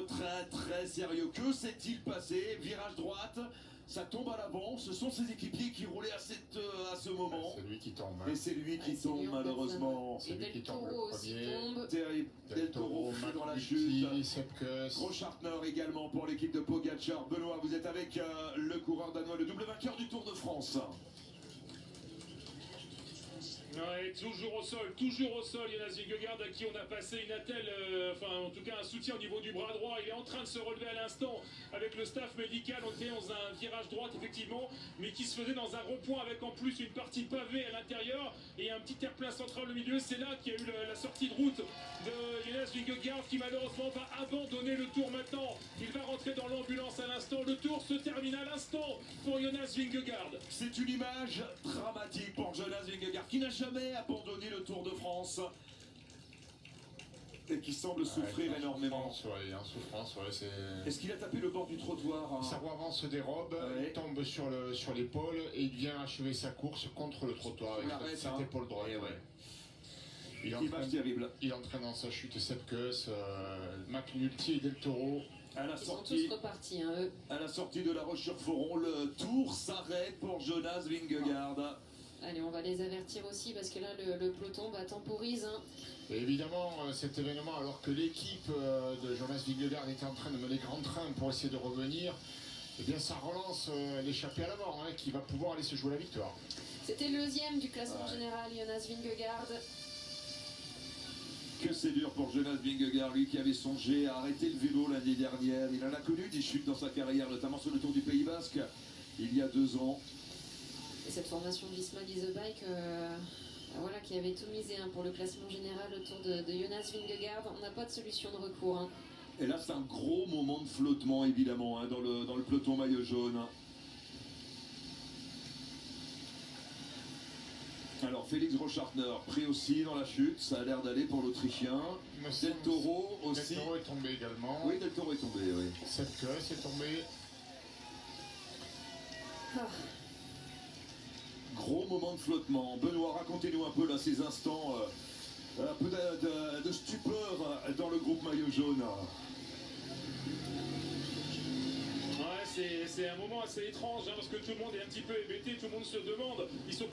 très sérieux. Que s'est-il passé? Virage droite, ça tombe à l'avant. Ce sont ses équipiers qui roulaient à ce moment. C'est lui qui tombe. Et c'est lui qui tombe malheureusement. Et Del Toro aussi tombe. Terrible. Del Toro dans la chute. Gros Schartner également pour l'équipe de Pogacar. Benoît, vous êtes avec le coureur danois, le double vainqueur du Tour de France. Ouais, toujours au sol, Jonas Vingegaard à qui on a passé une attelle, enfin en tout cas un soutien au niveau du bras droit. Il est en train de se relever à l'instant avec le staff médical. On était dans un virage droite effectivement, mais qui se faisait dans un rond-point avec en plus une partie pavée à l'intérieur et un petit terre-plein central au milieu. C'est là qu'il y a eu la sortie de route de Jonas Vingegaard qui malheureusement va abandonner le Tour maintenant. Il va rentrer dans l'ambulance à l'instant. Le Tour se termine à l'instant pour Jonas Vingegaard. C'est une image dramatique pour Jonas Vingegaard qui n'a jamais abandonné le Tour de France et qui semble souffrir énormément. Il est en souffrance, Est-ce qu'il a tapé le bord du trottoir? Sa roue avant se dérobe, il tombe sur l'épaule et il vient achever sa course contre le trottoir avec cette épaule droite. Image terrible. Il entraîne dans sa chute Sepp Kuss, McNulty et Del Toro. Ils sont tous repartis, hein, eux. À la sortie de la Roche-sur-Foron, le Tour s'arrête pour Jonas Vingegaard. Allez, on va les avertir aussi parce que là, le peloton temporise. Hein. Et évidemment, cet événement, alors que l'équipe de Jonas Vingegaard était en train de mener grand train pour essayer de revenir, eh bien ça relance l'échappée à la mort, hein, qui va pouvoir aller se jouer la victoire. C'était le deuxième du classement général, Jonas Vingegaard. Que c'est dur pour Jonas Vingegaard, lui qui avait songé à arrêter le vélo l'année dernière. Il en a connu des chutes dans sa carrière, notamment sur le Tour du Pays Basque, il y a 2 ans. Et cette formation Visma Lease Bike, voilà, qui avait tout misé pour le classement général autour de Jonas Vingegaard. On n'a pas de solution de recours. Hein. Et là, c'est un gros moment de flottement, évidemment, dans le peloton maillot jaune. Alors, Félix Roschartner, pris aussi dans la chute, ça a l'air d'aller pour l'Autrichien. Del Toro aussi. Del Toro est tombé également. Oui, Del Toro est tombé, oui. Sepp Kuss est tombé. Gros moment de flottement. Benoît, racontez-nous un peu là ces instants, un peu de stupeur dans le groupe maillot jaune. Ouais, c'est un moment assez étrange parce que tout le monde est un petit peu hébété, tout le monde se demande. Ils sont